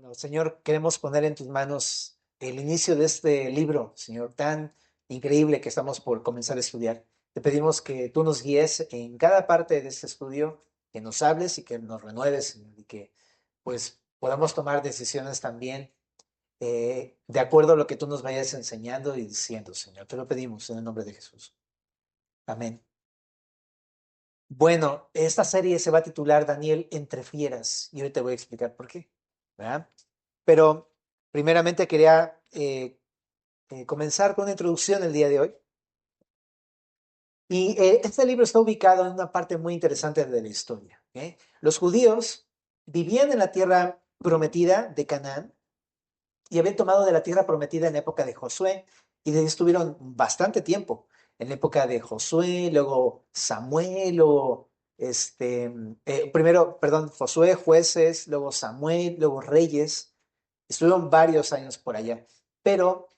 Bueno, Señor, queremos poner en tus manos el inicio de este libro, Señor, tan increíble que estamos por comenzar a estudiar. Te pedimos que tú nos guíes en cada parte de este estudio, que nos hables y que nos renueves, Señor, y que pues podamos tomar decisiones también de acuerdo a lo que tú nos vayas enseñando y diciendo, Señor. Te lo pedimos en el nombre de Jesús. Amén. Bueno, esta serie se va a titular Daniel entre fieras y hoy te voy a explicar por qué, ¿verdad? Pero primeramente quería comenzar con una introducción el día de hoy. Y este libro está ubicado en una parte muy interesante de la historia. ¿Ok? Los judíos vivían en la tierra prometida de Canaán y habían tomado de la tierra prometida en la época de Josué y de ahí estuvieron bastante tiempo. En la época de Josué, luego Samuel, luego primero, perdón, Josué, jueces, luego Samuel, luego reyes. Estuvieron varios años por allá, pero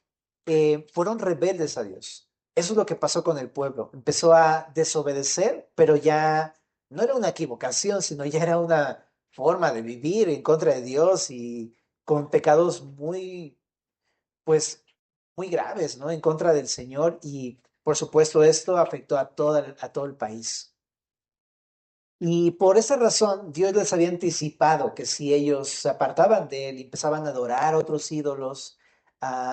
fueron rebeldes a Dios. Eso es lo que pasó con el pueblo. Empezó a desobedecer, pero ya no era una equivocación, sino ya era una forma de vivir en contra de Dios y con pecados muy, pues, muy graves, ¿no? En contra del Señor y, por supuesto, esto afectó a todo el país. Y por esa razón, Dios les había anticipado que si ellos se apartaban de Él y empezaban a adorar a otros ídolos,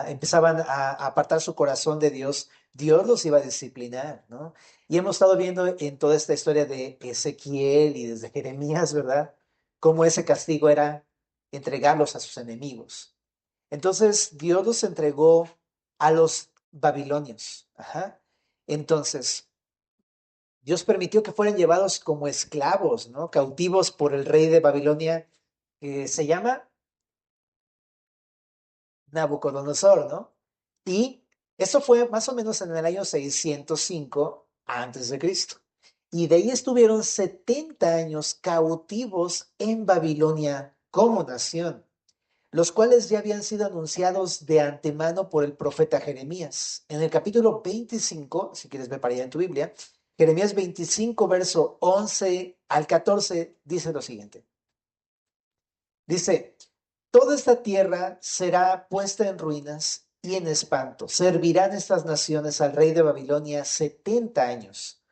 empezaban a apartar su corazón de Dios, Dios los iba a disciplinar, ¿no? Y hemos estado viendo en toda esta historia de Ezequiel y desde Jeremías, ¿verdad? Cómo ese castigo era entregarlos a sus enemigos. Entonces, Dios los entregó a los babilonios. Ajá. Entonces, Dios permitió que fueran llevados como esclavos, ¿no? Cautivos por el rey de Babilonia, que se llama Nabucodonosor, ¿no? Y eso fue más o menos en el año 605 antes de Cristo. Y de ahí estuvieron 70 años cautivos en Babilonia como nación, los cuales ya habían sido anunciados de antemano por el profeta Jeremías. En el capítulo 25, si quieres ver para allá en tu Biblia, Jeremías 25, verso 11 al 14, dice lo siguiente. Dice, toda esta tierra será puesta en ruinas y en espanto. Servirán estas naciones al rey de Babilonia 70 años.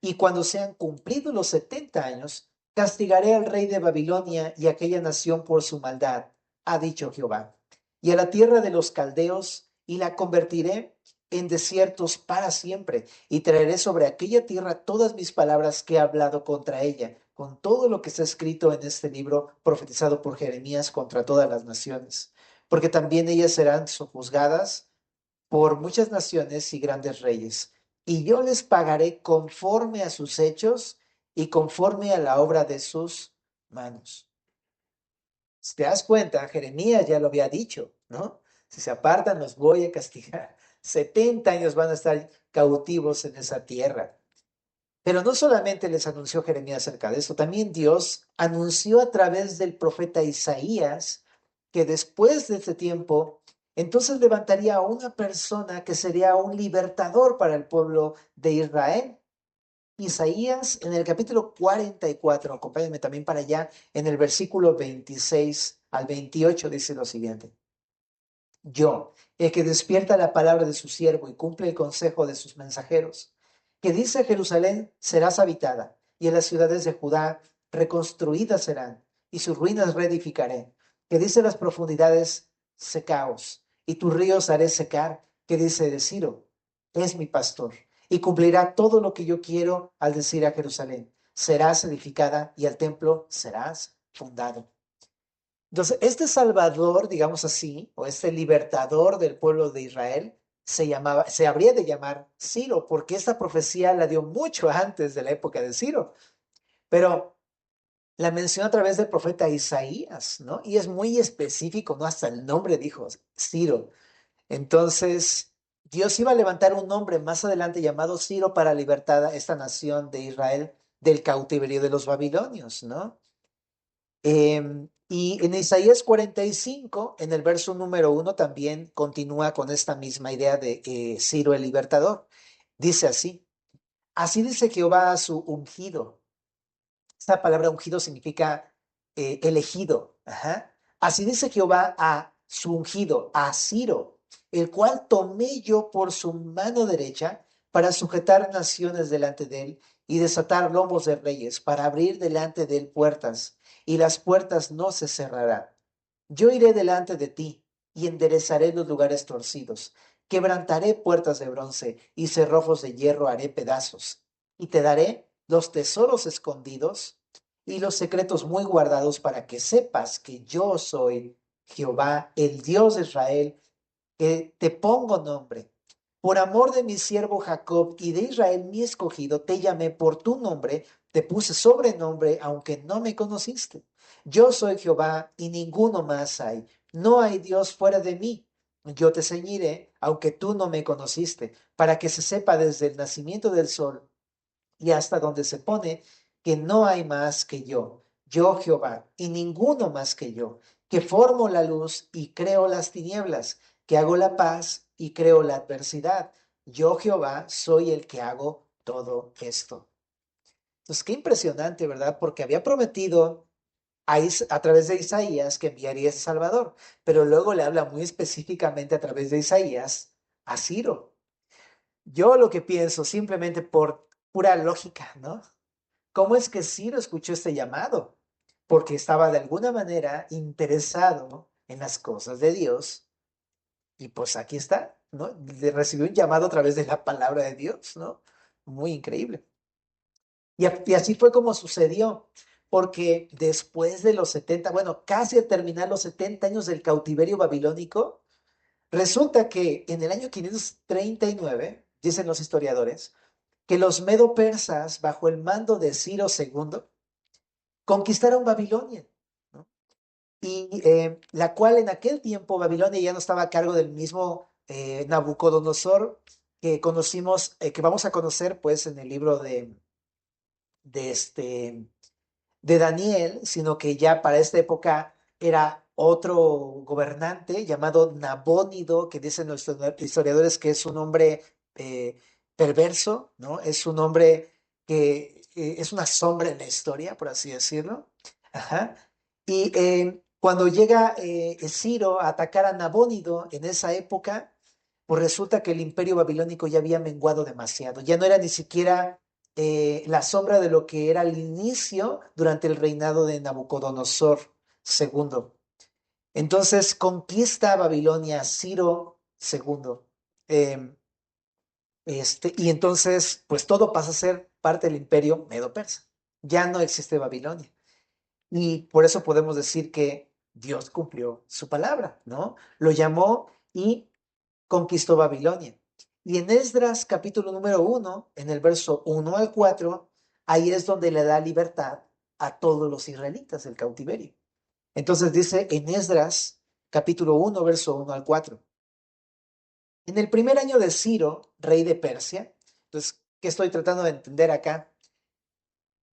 Y cuando sean cumplidos los 70 años, castigaré al rey de Babilonia y aquella nación por su maldad, ha dicho Jehová. Y a la tierra de los caldeos, y la convertiré en desiertos para siempre, y traeré sobre aquella tierra todas mis palabras que he hablado contra ella, con todo lo que está escrito en este libro profetizado por Jeremías contra todas las naciones, porque también ellas serán sojuzgadas por muchas naciones y grandes reyes, y yo les pagaré conforme a sus hechos y conforme a la obra de sus manos. Si te das cuenta, Jeremías ya lo había dicho, ¿no? Si se apartan, los voy a castigar. 70 años van a estar cautivos en esa tierra. Pero no solamente les anunció Jeremías acerca de eso, también Dios anunció a través del profeta Isaías que después de este tiempo, entonces levantaría a una persona que sería un libertador para el pueblo de Israel. Isaías en el capítulo 44, acompáñenme también para allá, en el versículo 26 al 28 dice lo siguiente. Yo, el que despierta la palabra de su siervo y cumple el consejo de sus mensajeros, que dice Jerusalén serás habitada, y en las ciudades de Judá reconstruidas serán, y sus ruinas reedificaré, que dice las profundidades secaos, y tus ríos haré secar, que dice de Ciro, es mi pastor, y cumplirá todo lo que yo quiero al decir a Jerusalén, serás edificada y al templo serás fundado. Entonces, este Salvador, digamos así, o este libertador del pueblo de Israel, se habría de llamar Ciro, porque esta profecía la dio mucho antes de la época de Ciro, pero la menciona a través del profeta Isaías, ¿no? Y es muy específico, ¿no? Hasta el nombre dijo Ciro. Entonces, Dios iba a levantar un hombre más adelante llamado Ciro para libertar a esta nación de Israel del cautiverio de los babilonios, ¿no? Y en Isaías 45, en el verso número 1, también continúa con esta misma idea de Ciro el libertador. Dice así, así dice Jehová a su ungido. Esta palabra ungido significa elegido. Ajá. Así dice Jehová a su ungido, a Ciro, el cual tomé yo por su mano derecha para sujetar naciones delante de él y desatar lomos de reyes, para abrir delante de él puertas, y las puertas no se cerrarán. Yo iré delante de ti y enderezaré los lugares torcidos, quebrantaré puertas de bronce y cerrojos de hierro haré pedazos, y te daré los tesoros escondidos y los secretos muy guardados para que sepas que yo soy Jehová, el Dios de Israel, que te pongo nombre. Por amor de mi siervo Jacob y de Israel mi escogido, te llamé por tu nombre, te puse sobrenombre, aunque no me conociste. Yo soy Jehová y ninguno más hay. No hay Dios fuera de mí. Yo te ceñiré, aunque tú no me conociste, para que se sepa desde el nacimiento del sol y hasta donde se pone que no hay más que yo Jehová, y ninguno más que yo, que formo la luz y creo las tinieblas, que hago la paz y creo la adversidad. Yo Jehová soy el que hago todo esto. Entonces, qué impresionante, ¿verdad? Porque había prometido a través de Isaías que enviaría ese Salvador, pero luego le habla muy específicamente a través de Isaías a Ciro. Yo lo que pienso, simplemente por pura lógica, ¿no? ¿Cómo es que Ciro escuchó este llamado? Porque estaba de alguna manera interesado en las cosas de Dios y pues aquí está, ¿no? Le recibió un llamado a través de la palabra de Dios, ¿no? Muy increíble. Y así fue como sucedió, porque después de los 70, bueno, casi al terminar los 70 años del cautiverio babilónico, resulta que en el año 539, dicen los historiadores, que los medo-persas, bajo el mando de Ciro II, conquistaron Babilonia, ¿no? Y la cual en aquel tiempo Babilonia ya no estaba a cargo del mismo Nabucodonosor que conocimos, que vamos a conocer pues en el libro de, este, de Daniel, sino que ya para esta época era otro gobernante llamado Nabónido, que dicen los historiadores que es un hombre perverso, ¿no? Es un hombre que es una sombra en la historia, por así decirlo. Ajá. Y cuando llega Ciro a atacar a Nabónido en esa época, pues resulta que el imperio babilónico ya había menguado demasiado, ya no era ni siquiera la sombra de lo que era al inicio durante el reinado de Nabucodonosor II. Entonces conquista Babilonia Ciro II. eh, y entonces, pues todo pasa a ser parte del imperio medo-persa. Ya no existe Babilonia. Y por eso podemos decir que Dios cumplió su palabra, ¿no? Lo llamó y conquistó Babilonia. Y en Esdras capítulo número 1, en el verso 1 al 4, ahí es donde le da libertad a todos los israelitas del cautiverio. Entonces dice en Esdras capítulo 1, verso 1 al 4. En el primer año de Ciro, rey de Persia, entonces, ¿qué estoy tratando de entender acá?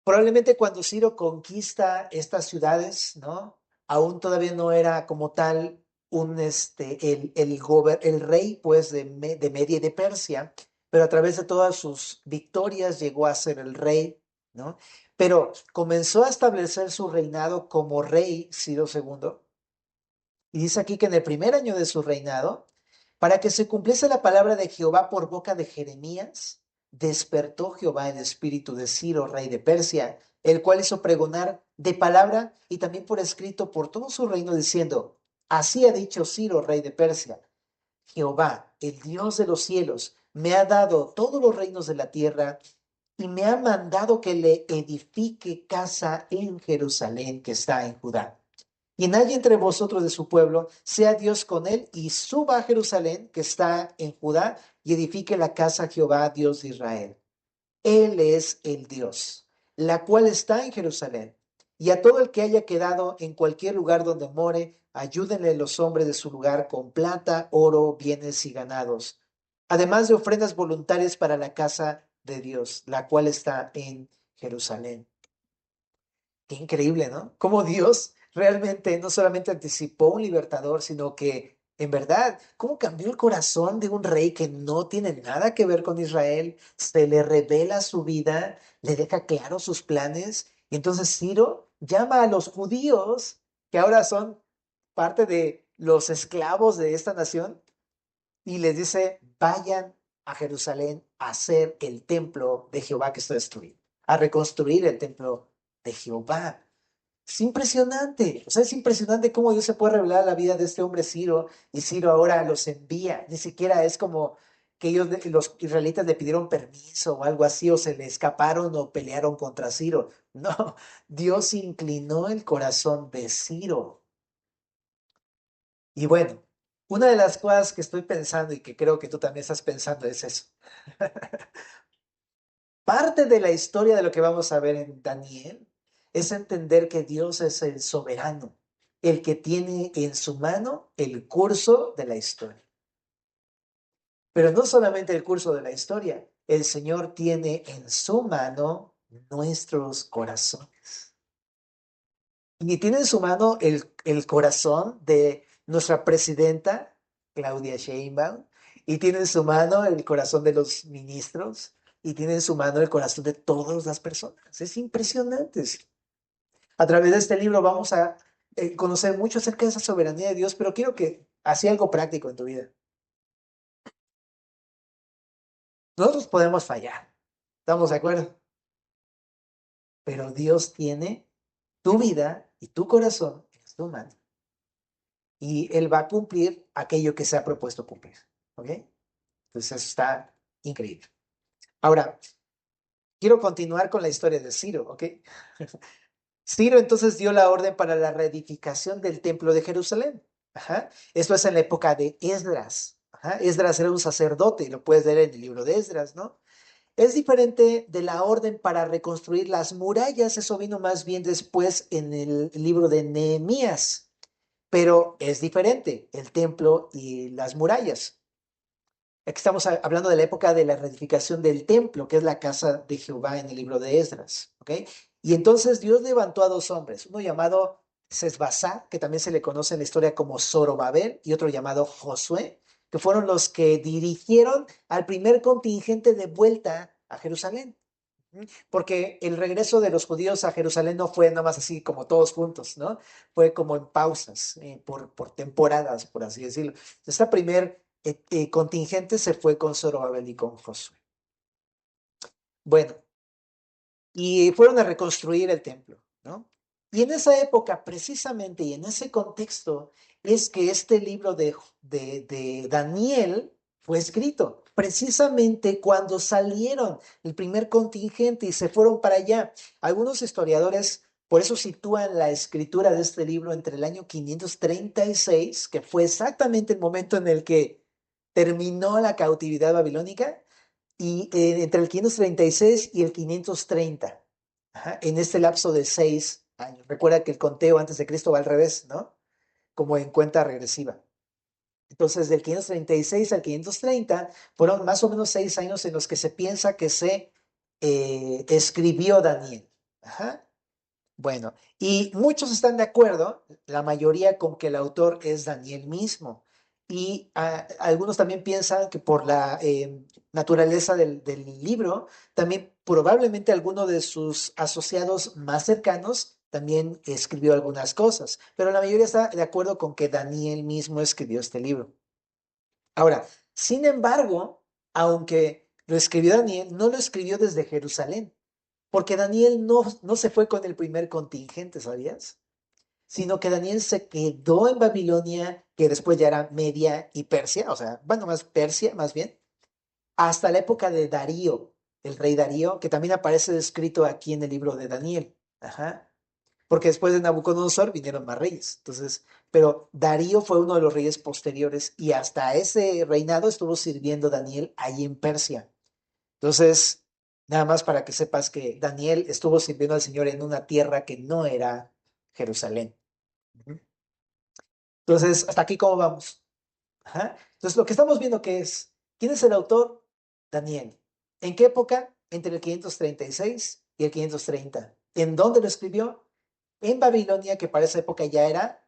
Probablemente cuando Ciro conquista estas ciudades, ¿no? Aún todavía no era como tal el rey, pues, de Media y de Persia, pero a través de todas sus victorias llegó a ser el rey, ¿no? Pero comenzó a establecer su reinado como rey Ciro II, y dice aquí que en el primer año de su reinado, para que se cumpliese la palabra de Jehová por boca de Jeremías, despertó Jehová el espíritu de Ciro, rey de Persia, el cual hizo pregonar de palabra y también por escrito por todo su reino, diciendo, así ha dicho Ciro, rey de Persia, Jehová, el Dios de los cielos, me ha dado todos los reinos de la tierra y me ha mandado que le edifique casa en Jerusalén, que está en Judá. Quien haya entre vosotros de su pueblo, sea Dios con él y suba a Jerusalén, que está en Judá, y edifique la casa a Jehová, Dios de Israel. Él es el Dios, la cual está en Jerusalén. Y a todo el que haya quedado en cualquier lugar donde more, ayúdenle los hombres de su lugar con plata, oro, bienes y ganados, además de ofrendas voluntarias para la casa de Dios, la cual está en Jerusalén. Qué increíble, ¿no? Cómo Dios realmente no solamente anticipó un libertador, sino que en verdad, cómo cambió el corazón de un rey que no tiene nada que ver con Israel, se le revela su vida, le deja claro sus planes, y entonces Ciro llama a los judíos, que ahora son parte de los esclavos de esta nación y les dice, vayan a Jerusalén a hacer el templo de Jehová que está destruido, a reconstruir el templo de Jehová. Es impresionante, o sea, es impresionante cómo Dios se puede revelar la vida de este hombre Ciro y Ciro ahora los envía. Ni siquiera es como que ellos, los israelitas le pidieron permiso o algo así, o se le escaparon o pelearon contra Ciro. No, Dios inclinó el corazón de Ciro. Y bueno, una de las cosas que estoy pensando y que creo que tú también estás pensando es eso. Parte de la historia de lo que vamos a ver en Daniel es entender que Dios es el soberano, el que tiene en su mano el curso de la historia. Pero no solamente el curso de la historia, el Señor tiene en su mano nuestros corazones. Y tiene en su mano el corazón de nuestra presidenta, Claudia Sheinbaum, y tiene en su mano el corazón de los ministros, y tiene en su mano el corazón de todas las personas. Es impresionante. A través de este libro vamos a conocer mucho acerca de esa soberanía de Dios, pero quiero que así algo práctico en tu vida. Nosotros podemos fallar, ¿estamos de acuerdo? Pero Dios tiene tu vida y tu corazón en su mano. Y Él va a cumplir aquello que se ha propuesto cumplir. ¿Ok? Entonces eso está increíble. Ahora, quiero continuar con la historia de Ciro. ¿Ok? Ciro entonces dio la orden para la reedificación del templo de Jerusalén. Ajá. Esto es en la época de Esdras. Ajá. Esdras era un sacerdote, y lo puedes leer en el libro de Esdras, ¿no? Es diferente de la orden para reconstruir las murallas, eso vino más bien después en el libro de Nehemías, pero es diferente el templo y las murallas. Aquí estamos hablando de la época de la reedificación del templo, que es la casa de Jehová en el libro de Esdras, ¿ok? Y entonces Dios levantó a dos hombres, uno llamado Sesbazar, que también se le conoce en la historia como Zorobabel, y otro llamado Josué, que fueron los que dirigieron al primer contingente de vuelta a Jerusalén. Porque el regreso de los judíos a Jerusalén no fue nada más así como todos juntos, ¿no? Fue como en pausas, por temporadas, por así decirlo. Esta primer contingente se fue con Zorobabel y con Josué. Bueno, y fueron a reconstruir el templo, ¿no? Y en esa época, precisamente, y en ese contexto, es que este libro de Daniel fue escrito, precisamente cuando salieron el primer contingente y se fueron para allá. Algunos historiadores por eso sitúan la escritura de este libro entre el año 536, que fue exactamente el momento en el que terminó la cautividad babilónica, y entre el 536 y el 530, ajá, en este lapso de 6 años. Recuerda que el conteo antes de Cristo va al revés, ¿no? Como en cuenta regresiva. Entonces, del 536 al 530 fueron más o menos 6 años en los que se piensa que se escribió Daniel. Ajá. Bueno, y muchos están de acuerdo, la mayoría, con que el autor es Daniel mismo. Y algunos también piensan que por la naturaleza del libro, también probablemente alguno de sus asociados más cercanos también escribió algunas cosas, pero la mayoría está de acuerdo con que Daniel mismo escribió este libro. Ahora, sin embargo, aunque lo escribió Daniel, no lo escribió desde Jerusalén. Porque Daniel no se fue con el primer contingente, ¿sabías? Sino que Daniel se quedó en Babilonia, que después ya era Media y Persia, o sea, bueno, más Persia, más bien, hasta la época de Darío, el rey Darío, que también aparece descrito aquí en el libro de Daniel. Ajá. Porque después de Nabucodonosor vinieron más reyes. Entonces, pero Darío fue uno de los reyes posteriores y hasta ese reinado estuvo sirviendo Daniel ahí en Persia. Entonces, nada más para que sepas que Daniel estuvo sirviendo al Señor en una tierra que no era Jerusalén. Ujú. Entonces, hasta aquí, ¿cómo vamos? Ajá. Entonces, lo que estamos viendo que es, ¿quién es el autor? Daniel. ¿En qué época? Entre el 536 y el 530. ¿En dónde lo escribió? En Babilonia, que para esa época ya era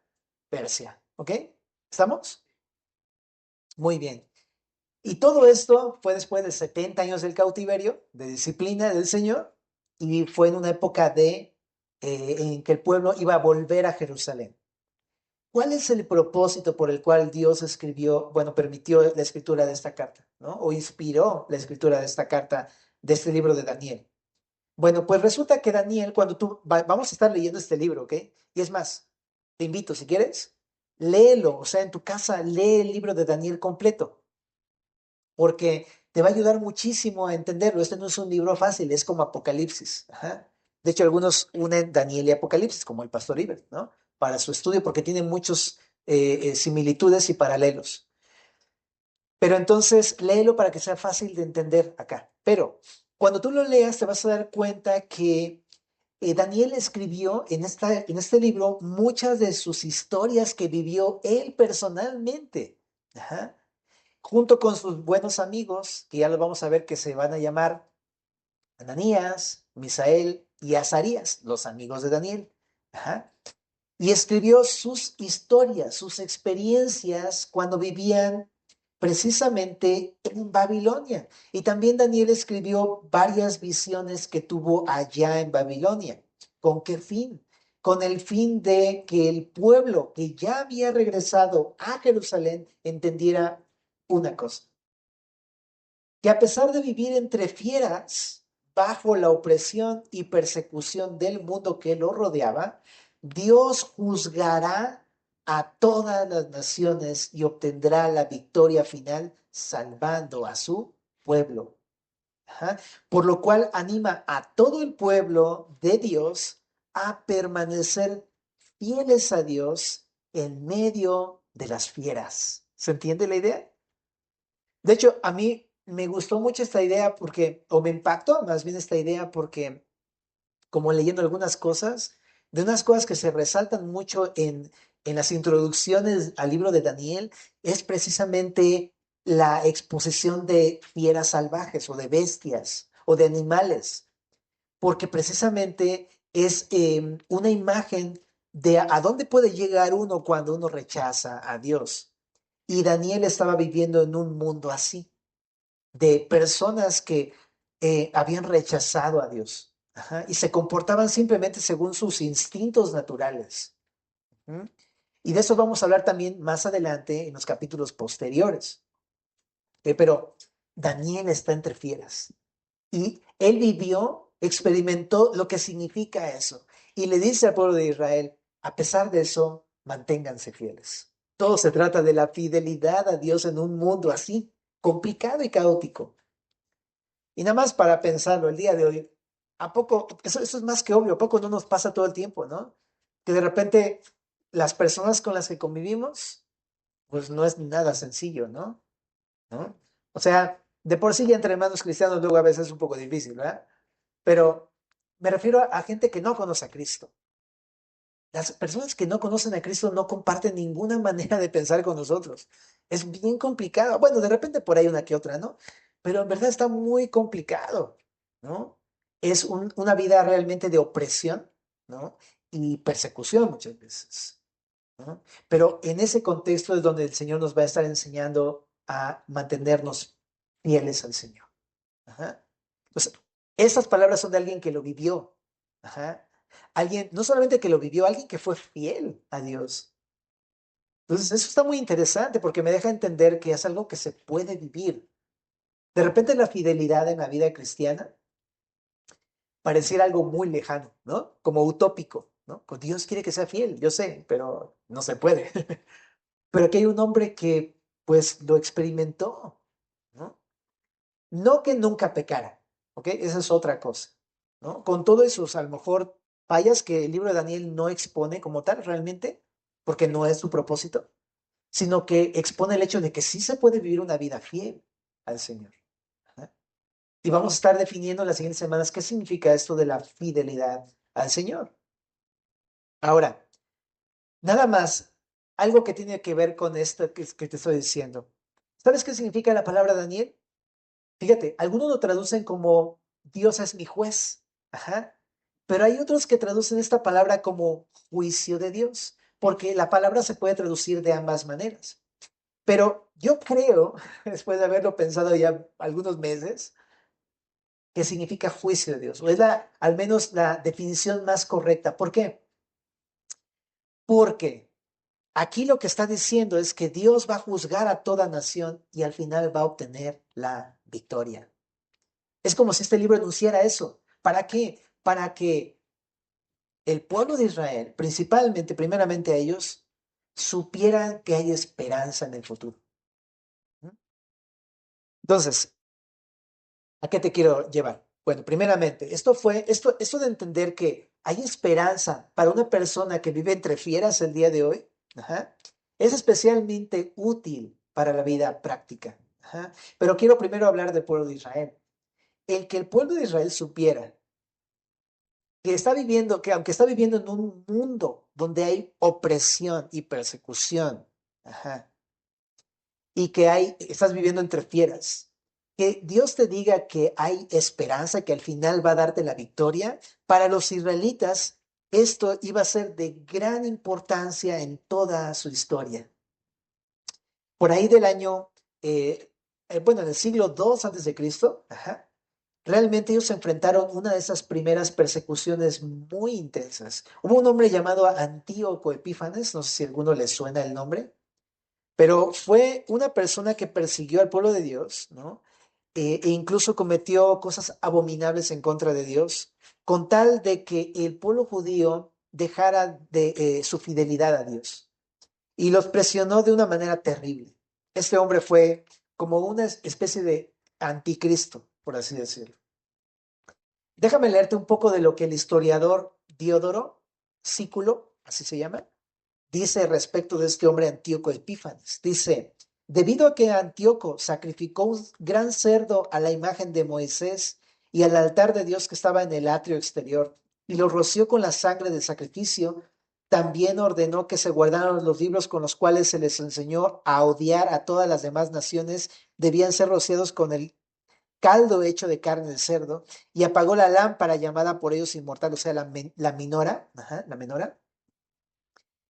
Persia. ¿Ok? ¿Estamos? Muy bien. Y todo esto fue después de 70 años del cautiverio, de disciplina del Señor, y fue en una época en que el pueblo iba a volver a Jerusalén. ¿Cuál es el propósito por el cual Dios escribió, bueno, permitió la escritura de esta carta, ¿no? O inspiró la escritura de esta carta, de este libro de Daniel? Bueno, pues resulta que Daniel, cuando vamos a estar leyendo este libro, ¿ok? Y es más, te invito, si quieres, léelo, o sea, en tu casa, lee el libro de Daniel completo, porque te va a ayudar muchísimo a entenderlo. Este no es un libro fácil, es como Apocalipsis. Ajá. De hecho, algunos unen Daniel y Apocalipsis, como el pastor Iber, ¿no? Para su estudio, porque tiene muchos similitudes y paralelos. Pero entonces, léelo para que sea fácil de entender acá. Pero cuando tú lo leas, te vas a dar cuenta que Daniel escribió en este libro muchas de sus historias que vivió él personalmente. Ajá. Junto con sus buenos amigos, que ya los vamos a ver que se van a llamar Ananías, Misael y Azarías, los amigos de Daniel. Ajá. Y escribió sus historias, sus experiencias cuando vivían precisamente en Babilonia. Y también Daniel escribió varias visiones que tuvo allá en Babilonia. ¿Con qué fin? Con el fin de que el pueblo que ya había regresado a Jerusalén entendiera una cosa, que a pesar de vivir entre fieras, bajo la opresión y persecución del mundo que lo rodeaba, Dios juzgará a todas las naciones y obtendrá la victoria final salvando a su pueblo. Ajá. Por lo cual anima a todo el pueblo de Dios a permanecer fieles a Dios en medio de las fieras. ¿Se entiende la idea? De hecho, a mí me gustó mucho esta idea porque, o me impactó más bien esta idea porque, como leyendo algunas cosas, de unas cosas que se resaltan mucho en las introducciones al libro de Daniel, es precisamente la exposición de fieras salvajes o de bestias o de animales, porque precisamente es una imagen de a dónde puede llegar uno cuando uno rechaza a Dios. Y Daniel estaba viviendo en un mundo así de personas que habían rechazado a Dios, ajá, y se comportaban simplemente según sus instintos naturales. ¿Mm? Y de eso vamos a hablar también más adelante en los capítulos posteriores. Pero Daniel está entre fieras y él vivió, experimentó lo que significa eso. Y le dice al pueblo de Israel, a pesar de eso, manténganse fieles. Todo se trata de la fidelidad a Dios en un mundo así, complicado y caótico. Y nada más para pensarlo el día de hoy, ¿a poco, eso es más que obvio, a poco no nos pasa todo el tiempo, ¿no? Que de repente las personas con las que convivimos, pues no es nada sencillo, ¿no? ¿No? O sea, de por sí ya entre hermanos cristianos luego a veces es un poco difícil, ¿verdad? Pero me refiero a gente que no conoce a Cristo. Las personas que no conocen a Cristo no comparten ninguna manera de pensar con nosotros. Es bien complicado. Bueno, de repente por ahí una que otra, ¿no? Pero en verdad está muy complicado, ¿no? Es una vida realmente de opresión, ¿no? Y persecución muchas veces, ¿no? Pero en ese contexto es donde el Señor nos va a estar enseñando a mantenernos fieles al Señor. Ajá. Entonces, esas palabras son de alguien que lo vivió. Ajá. Alguien, no solamente que lo vivió, alguien que fue fiel a Dios. Entonces, eso está muy interesante porque me deja entender que es algo que se puede vivir. De repente la fidelidad en la vida cristiana pareciera algo muy lejano, ¿no? Como utópico, ¿no? Pues Dios quiere que sea fiel, yo sé, pero no se puede. Pero aquí hay un hombre que, pues, lo experimentó, ¿no? No que nunca pecara, ¿ok? Esa es otra cosa, ¿no? Con todo eso, a lo mejor fallas que el libro de Daniel no expone como tal realmente, porque no es su propósito, sino que expone el hecho de que sí se puede vivir una vida fiel al Señor. ¿Ah? Y vamos a estar definiendo en las siguientes semanas qué significa esto de la fidelidad al Señor. Ahora, nada más, algo que tiene que ver con esto que te estoy diciendo. ¿Sabes qué significa la palabra Daniel? Fíjate, algunos lo traducen como Dios es mi juez, ajá, pero hay otros que traducen esta palabra como juicio de Dios, porque la palabra se puede traducir de ambas maneras. Pero yo creo, después de haberlo pensado ya algunos meses, que significa juicio de Dios, o es al menos la definición más correcta. ¿Por qué? Porque aquí lo que está diciendo es que Dios va a juzgar a toda nación y al final va a obtener la victoria. Es como si este libro anunciara eso. ¿Para qué? Para que el pueblo de Israel, principalmente, primeramente a ellos, supieran que hay esperanza en el futuro. Entonces, ¿a qué te quiero llevar? Bueno, primeramente, esto de entender que hay esperanza para una persona que vive entre fieras el día de hoy, ajá, es especialmente útil para la vida práctica. Ajá. Pero quiero primero hablar del pueblo de Israel. El que el pueblo de Israel supiera que aunque está viviendo en un mundo donde hay opresión y persecución, ajá, y que estás viviendo entre fieras, que Dios te diga que hay esperanza, que al final va a darte la victoria, para los israelitas esto iba a ser de gran importancia en toda su historia. Por ahí del año, bueno, en el siglo II antes de Cristo, ajá, realmente ellos se enfrentaron una de esas primeras persecuciones muy intensas. Hubo un hombre llamado Antíoco Epífanes, no sé si a alguno le suena el nombre, pero fue una persona que persiguió al pueblo de Dios, ¿no? E incluso cometió cosas abominables en contra de Dios, con tal de que el pueblo judío dejara su fidelidad a Dios. Y los presionó de una manera terrible. Este hombre fue como una especie de anticristo, por así decirlo. Déjame leerte un poco de lo que el historiador Diodoro Sículo, así se llama, dice respecto de este hombre Antíoco Epífanes. Dice, debido a que Antíoco sacrificó un gran cerdo a la imagen de Moisés y al altar de Dios que estaba en el atrio exterior, y lo roció con la sangre del sacrificio, también ordenó que se guardaran los libros con los cuales se les enseñó a odiar a todas las demás naciones, debían ser rociados con el caldo hecho de carne de cerdo, y apagó la lámpara llamada por ellos inmortal, o sea, la minora, ajá, la menora,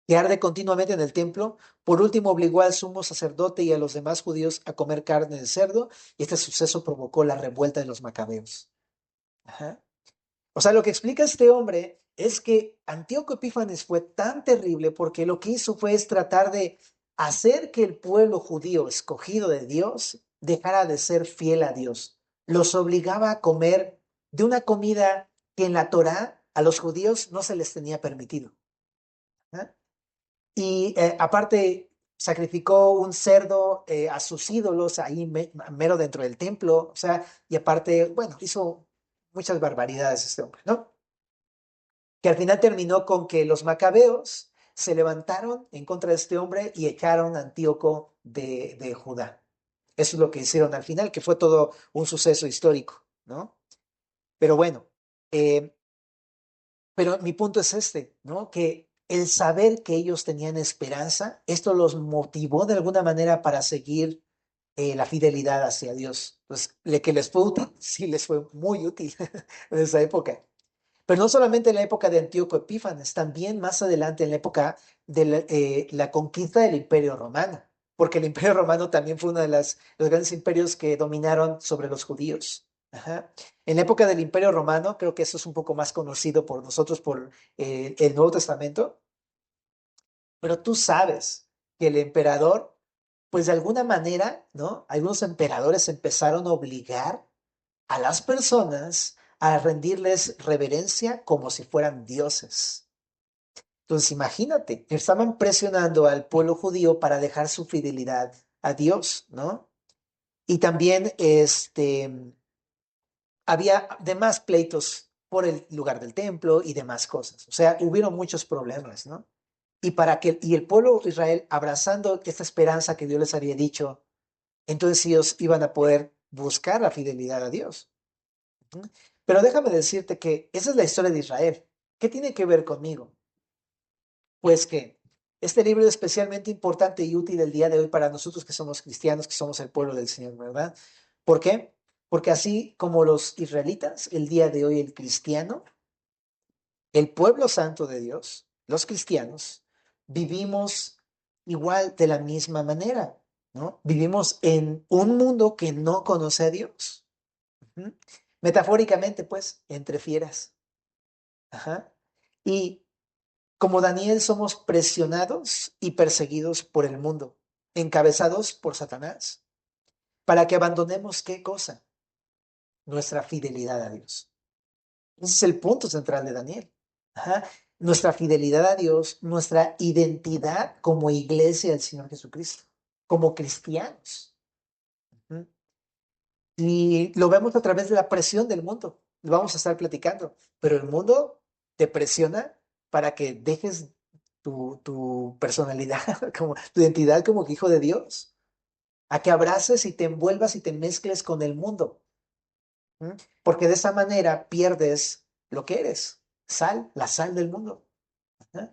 que arde continuamente en el templo. Por último, obligó al sumo sacerdote y a los demás judíos a comer carne de cerdo, y este suceso provocó la revuelta de los macabeos. Ajá. O sea, lo que explica este hombre es que Antíoco Epífanes fue tan terrible porque lo que hizo fue tratar de hacer que el pueblo judío escogido de Dios dejara de ser fiel a Dios. Los obligaba a comer de una comida que en la Torá a los judíos no se les tenía permitido. ¿Ah? Y aparte sacrificó un cerdo a sus ídolos ahí mero dentro del templo, o sea, y aparte, bueno, hizo muchas barbaridades este hombre, ¿no? Que al final terminó con que los macabeos se levantaron en contra de este hombre y echaron a Antíoco de Judá. Eso es lo que hicieron al final, que fue todo un suceso histórico, ¿no? Pero bueno, eh, pero mi punto es este, ¿no? Que el saber que ellos tenían esperanza, esto los motivó de alguna manera para seguir la fidelidad hacia Dios. Pues, que les fue útil, sí les fue muy útil en esa época. Pero no solamente en la época de Antíoco Epífanes, también más adelante en la época de la conquista del Imperio Romano, porque el Imperio Romano también fue uno de los grandes imperios que dominaron sobre los judíos. Ajá. En la época del Imperio Romano, creo que eso es un poco más conocido por nosotros por el Nuevo Testamento, pero tú sabes que el emperador, pues de alguna manera, ¿no? Algunos emperadores empezaron a obligar a las personas a rendirles reverencia como si fueran dioses. Entonces, imagínate, estaban presionando al pueblo judío para dejar su fidelidad a Dios, ¿no? Y también había demás pleitos por el lugar del templo y demás cosas. O sea, hubieron muchos problemas, ¿no? Y el pueblo de Israel, abrazando esta esperanza que Dios les había dicho, entonces ellos iban a poder buscar la fidelidad a Dios. Pero déjame decirte que esa es la historia de Israel. ¿Qué tiene que ver conmigo? Pues que este libro es especialmente importante y útil el día de hoy para nosotros que somos cristianos, que somos el pueblo del Señor, ¿verdad? ¿Por qué? Porque así como los israelitas, el día de hoy el cristiano, el pueblo santo de Dios, los cristianos, vivimos igual de la misma manera, ¿no? Vivimos en un mundo que no conoce a Dios. ¿Mm? Metafóricamente, pues, entre fieras. Ajá. Y Como Daniel somos presionados y perseguidos por el mundo, encabezados por Satanás, para que abandonemos ¿qué cosa? Nuestra fidelidad a Dios. Ese es el punto central de Daniel. Ajá. Nuestra fidelidad a Dios, nuestra identidad como iglesia del Señor Jesucristo, como cristianos. Ujú. Y lo vemos a través de la presión del mundo. Lo vamos a estar platicando. Pero el mundo te presiona para que dejes tu personalidad, como, tu identidad como hijo de Dios, a que abraces y te envuelvas y te mezcles con el mundo. ¿Mm? Porque de esa manera pierdes lo que eres, sal, la sal del mundo. ¿Ah?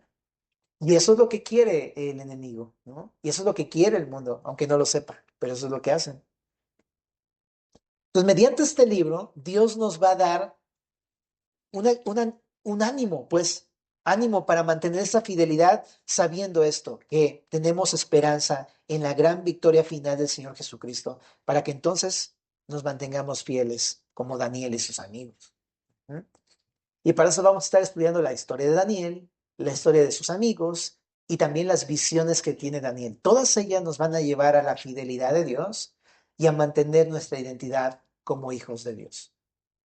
Y eso es lo que quiere el enemigo, ¿no? Y eso es lo que quiere el mundo, aunque no lo sepa, pero eso es lo que hacen. Entonces, mediante este libro, Dios nos va a dar un ánimo, pues, ánimo para mantener esa fidelidad, sabiendo esto, que tenemos esperanza en la gran victoria final del Señor Jesucristo, para que entonces nos mantengamos fieles, como Daniel y sus amigos. ¿Mm? Y para eso vamos a estar estudiando la historia de Daniel, la historia de sus amigos y también las visiones que tiene Daniel. Todas ellas nos van a llevar a la fidelidad de Dios y a mantener nuestra identidad como hijos de Dios.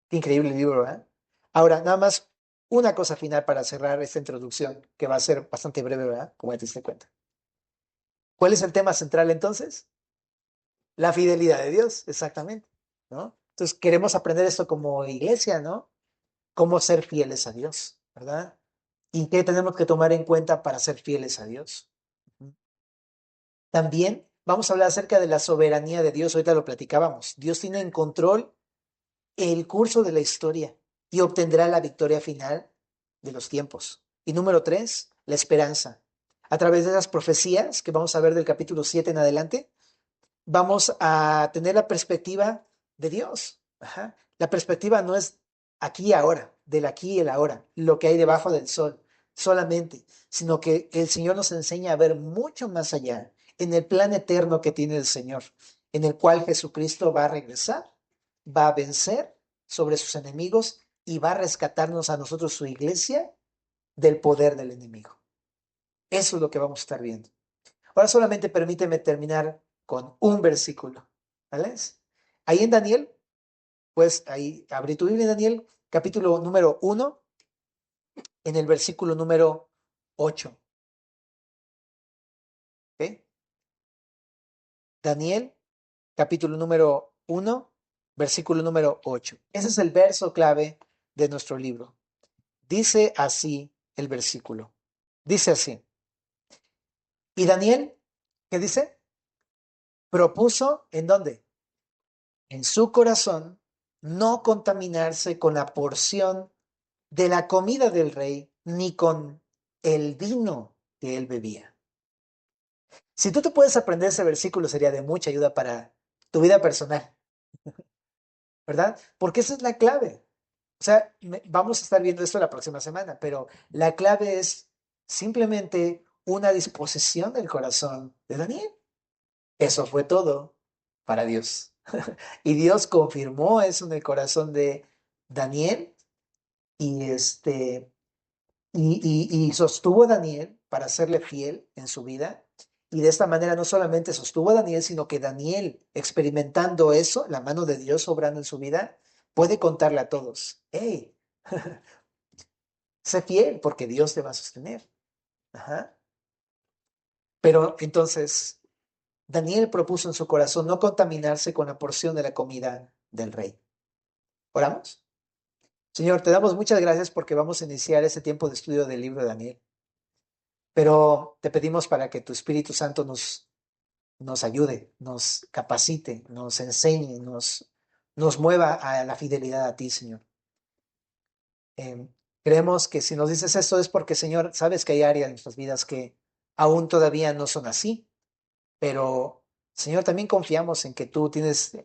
Qué increíble libro, ¿verdad? Ahora, nada más una cosa final para cerrar esta introducción, que va a ser bastante breve, ¿verdad? Como ya te diste cuenta. ¿Cuál es el tema central entonces? La fidelidad de Dios, exactamente, ¿no? Entonces, queremos aprender esto como iglesia, ¿no? Cómo ser fieles a Dios, ¿verdad? ¿Y qué tenemos que tomar en cuenta para ser fieles a Dios? También vamos a hablar acerca de la soberanía de Dios. Ahorita lo platicábamos. Dios tiene en control el curso de la historia y obtendrá la victoria final de los tiempos. Y número 3, la esperanza. A través de esas profecías que vamos a ver del capítulo 7 en adelante, vamos a tener la perspectiva de Dios. Ajá. La perspectiva no es aquí y ahora, del aquí y el ahora, lo que hay debajo del sol solamente, sino que el Señor nos enseña a ver mucho más allá, en el plan eterno que tiene el Señor, en el cual Jesucristo va a regresar, va a vencer sobre sus enemigos y va a rescatarnos a nosotros, su iglesia, del poder del enemigo. Eso es lo que vamos a estar viendo. Ahora solamente permíteme terminar con un versículo, ¿vale? Ahí en Daniel, pues ahí abrí tu Biblia en Daniel, capítulo número 1, en el versículo número 8. ¿Ok? Daniel, capítulo número 1, versículo número 8. Ese es el verso clave de nuestro libro. Dice así el versículo. Dice así. Y Daniel, ¿qué dice? Propuso, ¿en dónde? En su corazón, no contaminarse con la porción de la comida del rey, ni con el vino que él bebía. Si tú te puedes aprender ese versículo, sería de mucha ayuda para tu vida personal, ¿verdad? Porque esa es la clave. O sea, vamos a estar viendo esto la próxima semana, pero la clave es simplemente una disposición del corazón de Daniel. Eso fue todo para Dios. Y Dios confirmó eso en el corazón de Daniel y y sostuvo a Daniel para serle fiel en su vida. Y de esta manera no solamente sostuvo a Daniel, sino que Daniel, experimentando eso, la mano de Dios obrando en su vida, puede contarle a todos, hey, sé fiel porque Dios te va a sostener. Ajá. Pero entonces, Daniel propuso en su corazón no contaminarse con la porción de la comida del rey. ¿Oramos? Señor, te damos muchas gracias porque vamos a iniciar ese tiempo de estudio del libro de Daniel. Pero te pedimos para que tu Espíritu Santo nos ayude, nos capacite, nos enseñe, nos mueva a la fidelidad a ti, Señor. Eh, Creemos que si nos dices esto es porque, Señor, sabes que hay áreas en nuestras vidas que aún todavía no son así, pero, Señor, también confiamos en que tú tienes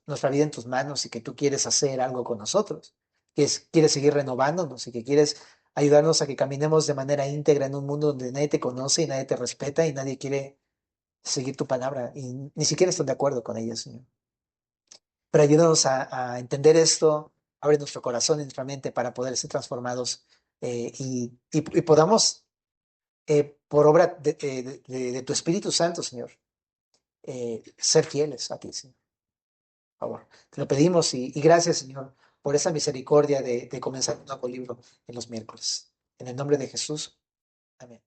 nuestra vida en tus manos y que tú quieres hacer algo con nosotros, quieres seguir renovándonos y que quieres ayudarnos a que caminemos de manera íntegra en un mundo donde nadie te conoce y nadie te respeta y nadie quiere seguir tu palabra y ni siquiera están de acuerdo con ella, Señor. Pero ayúdanos a entender esto, abre nuestro corazón y nuestra mente para poder ser transformados y podamos por obra de tu Espíritu Santo, Señor, ser fieles a ti, Señor. Por favor, te lo pedimos y gracias, Señor, por esa misericordia de comenzar un nuevo libro en los miércoles. En el nombre de Jesús. Amén.